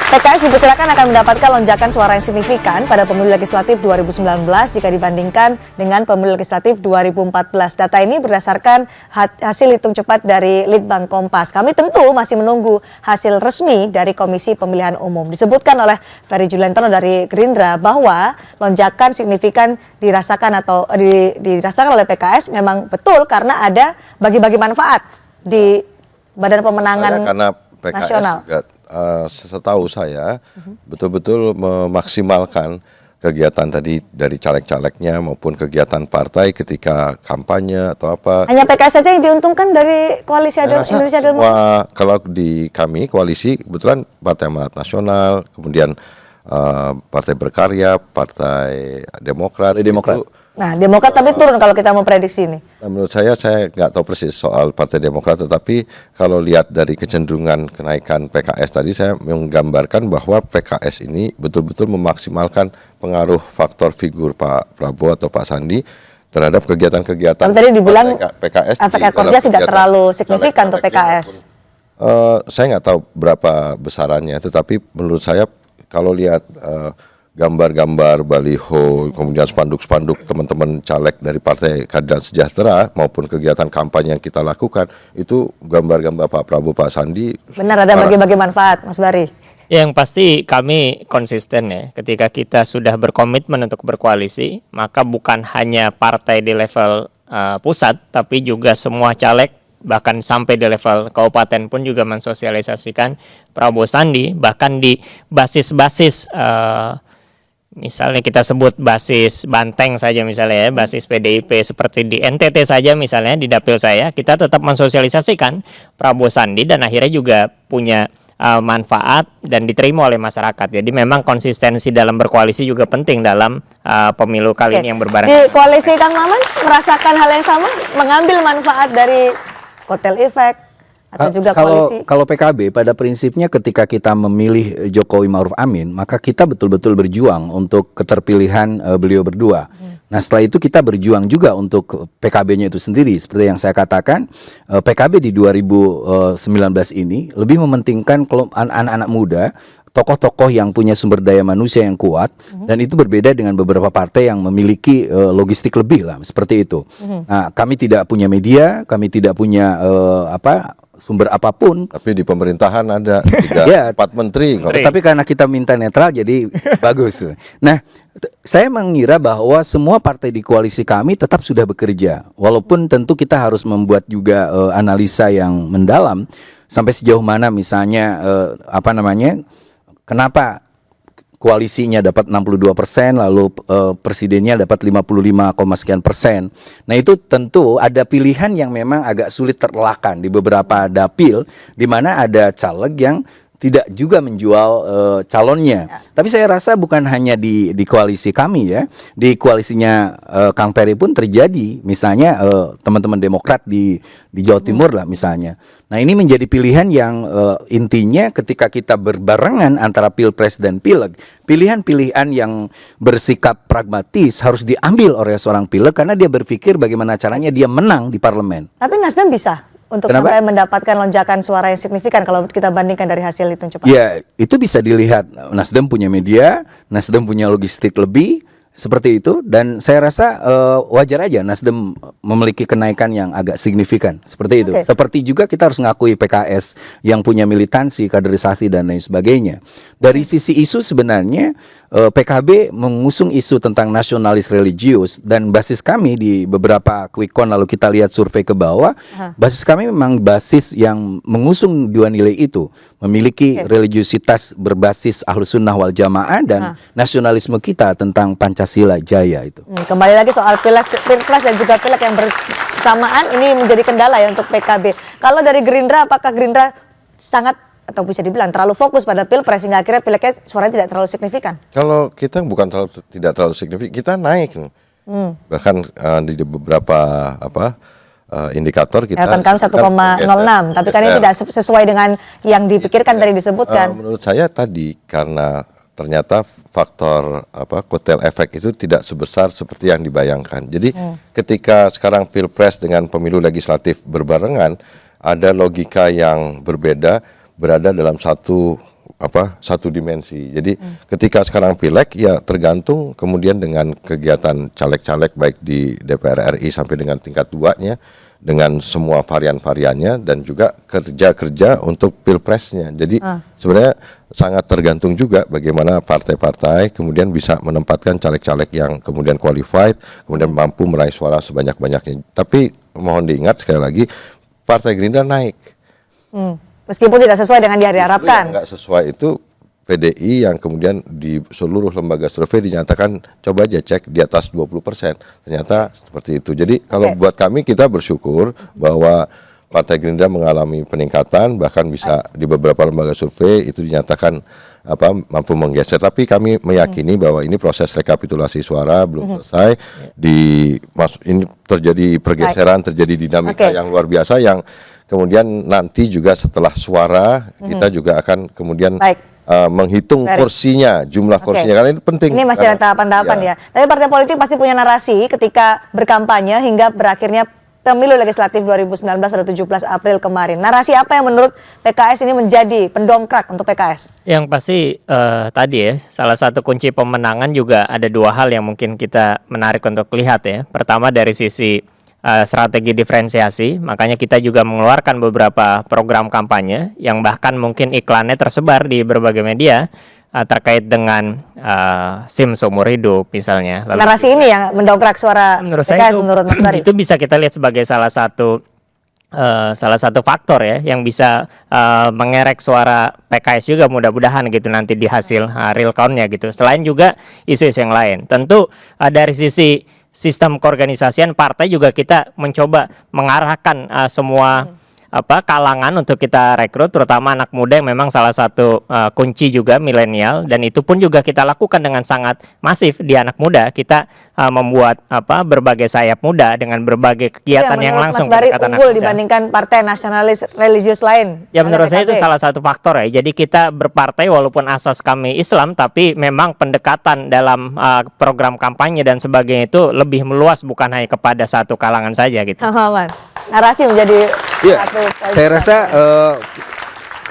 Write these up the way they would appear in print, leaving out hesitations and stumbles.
PKS diperkirakan akan mendapatkan lonjakan suara yang signifikan pada pemilu legislatif 2019 jika dibandingkan dengan pemilu legislatif 2014. Data ini berdasarkan hasil hitung cepat dari Litbang Kompas. Kami tentu masih menunggu hasil resmi dari Komisi Pemilihan Umum. Disebutkan oleh Ferry Juliantono dari Gerindra bahwa lonjakan signifikan dirasakan dirasakan oleh PKS memang betul karena ada bagi-bagi manfaat di Badan Pemenangan karena PKS Nasional. Juga, setahu saya betul-betul memaksimalkan kegiatan tadi dari caleg-calegnya maupun kegiatan partai ketika kampanye atau apa. Hanya PKS saja yang diuntungkan dari koalisi Indonesia Adil Makmur? Kalau di kami koalisi kebetulan Partai Amanat Nasional, kemudian Partai Berkarya, Partai Demokrat. Itu, nah, Demokrat tapi turun kalau kita mau prediksi ini. Nah, menurut saya nggak tahu persis soal Partai Demokrat, tetapi kalau lihat dari kecenderungan kenaikan PKS tadi, saya menggambarkan bahwa PKS ini betul-betul memaksimalkan pengaruh faktor figur Pak Prabowo atau Pak Sandi terhadap kegiatan-kegiatan. Tapi tadi dibilang PKS efek ekornya tidak terlalu signifikan untuk PKS. Saya nggak tahu berapa besarannya, tetapi menurut saya kalau lihat gambar-gambar baliho, kemudian spanduk-spanduk teman-teman caleg dari Partai Keadilan Sejahtera maupun kegiatan kampanye yang kita lakukan, itu gambar-gambar Pak Prabowo, Pak Sandi. Benar, ada bagi-bagi manfaat, Mas Bari. Yang pasti kami konsisten ya, ketika kita sudah berkomitmen untuk berkoalisi, maka bukan hanya partai di level pusat, tapi juga semua caleg, bahkan sampai di level kabupaten pun juga mensosialisasikan Prabowo Sandi, bahkan di basis-basis misalnya kita sebut basis Banteng saja misalnya ya, basis PDIP seperti di NTT saja misalnya, di dapil saya, kita tetap mensosialisasikan Prabowo Sandi dan akhirnya juga punya manfaat dan diterima oleh masyarakat. Jadi memang konsistensi dalam berkoalisi juga penting dalam pemilu kali ini yang berbarengan. Di koalisi Kang Maman merasakan hal yang sama, mengambil manfaat dari kotel efek atau juga koalisi? Kalau PKB pada prinsipnya ketika kita memilih Jokowi Ma'ruf Amin, maka kita betul-betul berjuang untuk keterpilihan beliau berdua. Nah setelah itu kita berjuang juga untuk PKB-nya itu sendiri. Seperti yang saya katakan, PKB di 2019 ini lebih mementingkan anak-anak muda, tokoh-tokoh yang punya sumber daya manusia yang kuat, dan itu berbeda dengan beberapa partai yang memiliki logistik lebih lah, seperti itu. Nah, kami tidak punya media, kami tidak punya sumber apapun. Tapi di pemerintahan ada 3-4 menteri. Tapi karena kita minta netral jadi bagus. Nah, saya mengira bahwa semua partai di koalisi kami tetap sudah bekerja. Walaupun tentu kita harus membuat juga analisa yang mendalam sampai sejauh mana misalnya kenapa koalisinya dapat 62%, lalu presidennya dapat 55, sekian persen. Nah itu tentu ada pilihan yang memang agak sulit terelakkan di beberapa dapil, di mana ada caleg yang tidak juga menjual calonnya. Tapi saya rasa bukan hanya di koalisi kami ya, di koalisinya Kang Ferry pun terjadi. Misalnya teman-teman Demokrat di Jawa Timur lah misalnya. Nah ini menjadi pilihan yang intinya ketika kita berbarengan antara Pilpres dan Pileg, pilihan-pilihan yang bersikap pragmatis harus diambil oleh seorang Pileg karena dia berpikir bagaimana caranya dia menang di parlemen. Tapi Nasdem bisa untuk sampai mendapatkan lonjakan suara yang signifikan kalau kita bandingkan dari hasil hitung cepat. Ya, itu bisa dilihat. Nasdem punya media, Nasdem punya logistik lebih, seperti itu. Dan saya rasa wajar aja Nasdem memiliki kenaikan yang agak signifikan, seperti itu. Seperti juga kita harus mengakui PKS yang punya militansi, kaderisasi dan lain sebagainya. Dari sisi isu sebenarnya PKB mengusung isu tentang nasionalis religius, dan basis kami di beberapa quick count lalu kita lihat survei ke bawah, basis kami memang basis yang mengusung dua nilai itu, memiliki religiusitas berbasis Ahlus Sunnah wal Jamaah dan nasionalisme kita tentang Pancasila Jaya itu. Kembali lagi soal Pilpres dan juga Pileg yang bersamaan ini menjadi kendala ya untuk PKB. Kalau dari Gerindra, apakah Gerindra sangat atau bisa dibilang terlalu fokus pada Pilpres sehingga akhirnya Pilegnya suaranya tidak terlalu signifikan? Kalau kita bukan tidak terlalu signifikan, kita naik. Bahkan di beberapa indikator kita kan 1,06, tapi kan ini tidak sesuai dengan yang dipikirkan tadi disebutkan. Menurut saya tadi karena ternyata faktor kotel efek itu tidak sebesar seperti yang dibayangkan. Jadi ketika sekarang Pilpres dengan pemilu legislatif berbarengan, ada logika yang berbeda, berada dalam satu satu dimensi. Jadi ketika sekarang pileg ya tergantung kemudian dengan kegiatan caleg-caleg baik di DPR RI sampai dengan tingkat 2-nya dengan semua varian-variannya dan juga kerja-kerja untuk pilpresnya. Jadi sebenarnya sangat tergantung juga bagaimana partai-partai kemudian bisa menempatkan caleg-caleg yang kemudian qualified, kemudian mampu meraih suara sebanyak-banyaknya. Tapi mohon diingat sekali lagi, Partai Gerindra naik. Meskipun tidak sesuai dengan yang diharapkan. Yang nggak sesuai itu PDI yang kemudian di seluruh lembaga survei dinyatakan coba aja cek di atas 20%. Ternyata seperti itu. Jadi kalau buat kami kita bersyukur bahwa Partai Gerindra mengalami peningkatan, bahkan bisa di beberapa lembaga survei itu dinyatakan mampu menggeser. Tapi kami meyakini bahwa ini proses rekapitulasi suara belum selesai. Ini terjadi pergeseran, terjadi dinamika yang luar biasa yang kemudian nanti juga setelah suara kita juga akan kemudian menghitung kursinya, jumlah kursinya, karena itu penting. Ini masih ada tahapan-tahapan ya. Tapi partai politik pasti punya narasi ketika berkampanye hingga berakhirnya pemilu legislatif 2019 pada 17 April kemarin. Narasi apa yang menurut PKS ini menjadi pendongkrak untuk PKS? Yang pasti tadi ya, salah satu kunci pemenangan juga ada dua hal yang mungkin kita menarik untuk lihat ya. Pertama dari sisi strategi diferensiasi, makanya kita juga mengeluarkan beberapa program kampanye yang bahkan mungkin iklannya tersebar di berbagai media terkait dengan SIM seumur hidup misalnya. Lalu narasi ini yang mendongkrak suara menurut PKS saya menurut Mas Bari. Itu bisa kita lihat sebagai salah satu faktor ya yang bisa mengerek suara PKS juga mudah-mudahan gitu nanti di hasil real count-nya gitu. Selain juga isu-isu yang lain. Tentu dari sisi sistem keorganisasian partai juga kita mencoba mengarahkan semua kalangan untuk kita rekrut, terutama anak muda yang memang salah satu kunci juga milenial, dan itu pun juga kita lakukan dengan sangat masif di anak muda. Kita membuat berbagai sayap muda dengan berbagai kegiatan yang langsung Mas Bari pendekatan unggul anak muda dibandingkan partai nasionalis religius lain. Ya menurut saya itu salah satu faktor ya. Jadi kita berpartai walaupun asas kami Islam, tapi memang pendekatan dalam program kampanye dan sebagainya itu lebih meluas, bukan hanya kepada satu kalangan saja gitu. Narasi menjadi saya rasa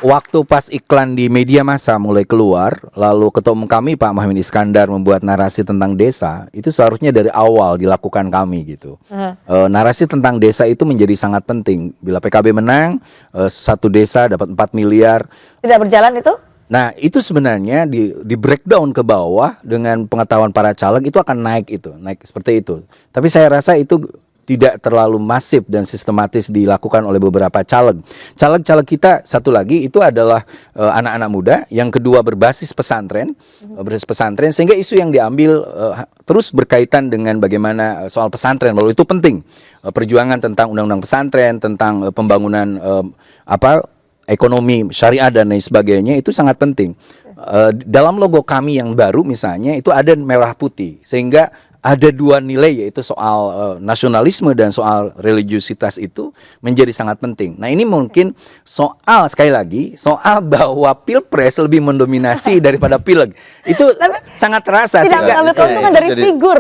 waktu pas iklan di media massa mulai keluar, lalu ketua umum kami Pak Muhaimin Iskandar membuat narasi tentang desa, itu seharusnya dari awal dilakukan kami gitu. Narasi tentang desa itu menjadi sangat penting. Bila PKB menang, satu desa dapat 4 miliar. Tidak berjalan itu? Nah itu sebenarnya di breakdown ke bawah dengan pengetahuan para caleg itu akan naik seperti itu. Tapi saya rasa itu tidak terlalu masif dan sistematis dilakukan oleh beberapa caleg. Caleg-caleg kita satu lagi itu adalah anak-anak muda, yang kedua berbasis pesantren, sehingga isu yang diambil terus berkaitan dengan bagaimana soal pesantren, lalu itu penting. Perjuangan tentang undang-undang pesantren, tentang pembangunan ekonomi syariah dan lain sebagainya itu sangat penting. Dalam logo kami yang baru misalnya itu ada merah putih, sehingga ada dua nilai, yaitu soal nasionalisme dan soal religiusitas itu menjadi sangat penting. Nah ini mungkin sekali lagi soal bahwa pilpres lebih mendominasi daripada pileg itu sangat terasa. Tidak mengambil keuntungan dari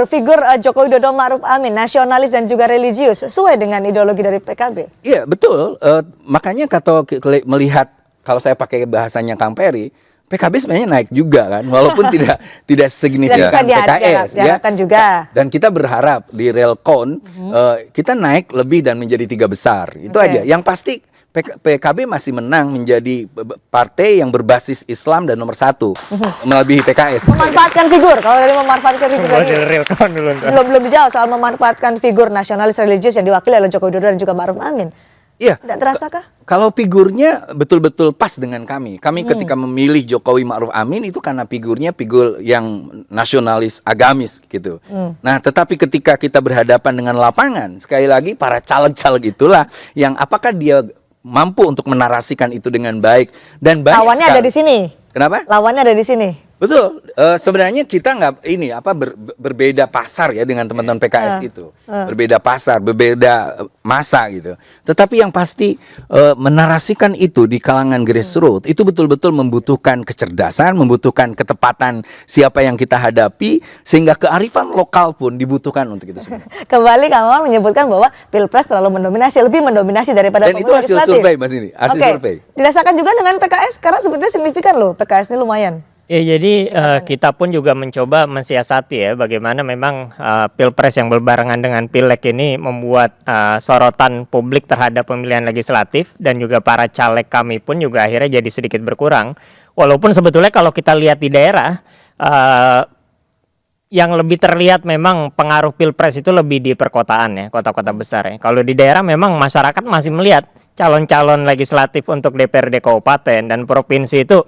figur Joko Widodo, Ma'ruf Amin, nasionalis dan juga religius, sesuai dengan ideologi dari PKB. Iya betul, makanya melihat, kalau saya pakai bahasanya Kang Peri, PKB sebenarnya naik juga kan, walaupun tidak signifikan PKS diharapkan juga. Dan kita berharap di real count kita naik lebih dan menjadi 3 besar. Itu aja. Yang pasti PKB masih menang menjadi partai yang berbasis Islam dan nomor 1 melebihi PKS. Memanfaatkan figur, kalau dari memanfaatkan figur tadi real count dulu. Belum dijawab soal memanfaatkan figur nasionalis religius yang diwakili oleh Joko Widodo dan juga Ma'ruf Amin. Iya. Tidak terasakah? Kalau figurnya betul-betul pas dengan kami. Kami ketika memilih Jokowi Ma'ruf Amin itu karena figurnya figur yang nasionalis agamis gitu. Nah, tetapi ketika kita berhadapan dengan lapangan, sekali lagi para caleg-caleg itulah yang apakah dia mampu untuk menarasikan itu dengan baik dan baik. Lawannya sekali. ada di sini. Kenapa? Lawannya ada di sini. Betul. Sebenarnya kita nggak berbeda pasar ya dengan teman-teman PKS itu. Berbeda pasar, berbeda masa gitu. Tetapi yang pasti menarasikan itu di kalangan grassroots itu betul-betul membutuhkan kecerdasan, membutuhkan ketepatan siapa yang kita hadapi, sehingga kearifan lokal pun dibutuhkan untuk itu semua. Kembali Kamal menyebutkan bahwa Pilpres terlalu mendominasi, lebih mendominasi daripada Dan itu pemilu hasil legislatif. survei Mas ini, hasil Oke. survei. Dirasakan juga dengan PKS karena sebetulnya signifikan loh, PKS ini lumayan. Ya, jadi kita pun juga mencoba mensiasati ya bagaimana memang Pilpres yang berbarengan dengan Pileg ini membuat sorotan publik terhadap pemilihan legislatif, dan juga para caleg kami pun juga akhirnya jadi sedikit berkurang. Walaupun sebetulnya kalau kita lihat di daerah, yang lebih terlihat memang pengaruh Pilpres itu lebih di perkotaan ya, kota-kota besar ya. Kalau di daerah memang masyarakat masih melihat calon-calon legislatif untuk DPRD kabupaten dan provinsi itu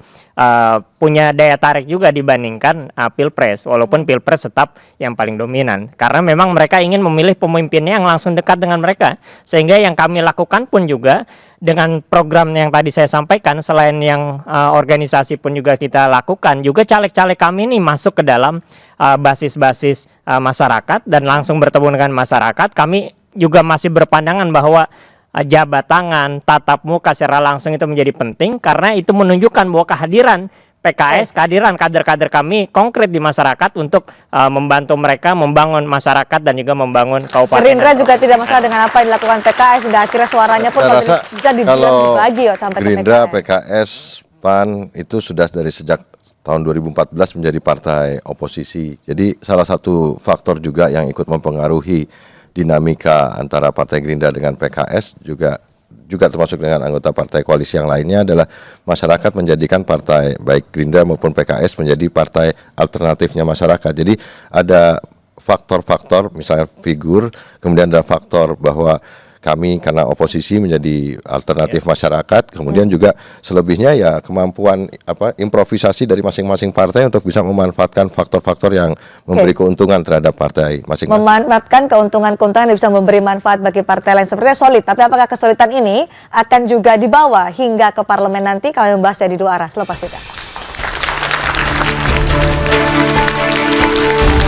punya daya tarik juga dibandingkan Pilpres, walaupun Pilpres tetap yang paling dominan. Karena memang mereka ingin memilih pemimpinnya yang langsung dekat dengan mereka. Sehingga yang kami lakukan pun juga dengan program yang tadi saya sampaikan, selain yang organisasi pun juga kita lakukan, juga caleg-caleg kami ini masuk ke dalam basis-basis masyarakat dan langsung bertemu dengan masyarakat. Kami juga masih berpandangan bahwa jabat tangan, tatap muka secara langsung itu menjadi penting, karena itu menunjukkan bahwa kehadiran PKS, kehadiran kader-kader kami konkret di masyarakat untuk membantu mereka membangun masyarakat dan juga membangun kabupaten. Gerindra juga tidak masalah dengan apa yang dilakukan PKS, hingga akhirnya suaranya pun Saya rasa bisa dibilang dibagi sampai Gerindra, ke PKS. PAN itu sudah dari sejak tahun 2014 menjadi partai oposisi. Jadi salah satu faktor juga yang ikut mempengaruhi dinamika antara Partai Gerindra dengan PKS juga termasuk dengan anggota partai koalisi yang lainnya adalah masyarakat menjadikan partai baik Gerindra maupun PKS menjadi partai alternatifnya masyarakat. Jadi ada faktor-faktor misalnya figur, kemudian ada faktor bahwa kami karena oposisi menjadi alternatif masyarakat, kemudian juga selebihnya ya kemampuan improvisasi dari masing-masing partai untuk bisa memanfaatkan faktor-faktor yang memberi keuntungan terhadap partai masing-masing. Memanfaatkan keuntungan-keuntungan yang bisa memberi manfaat bagi partai lain sepertinya solid. Tapi apakah kesulitan ini akan juga dibawa hingga ke parlemen nanti? Kami membahasnya di dua arah selepas itu.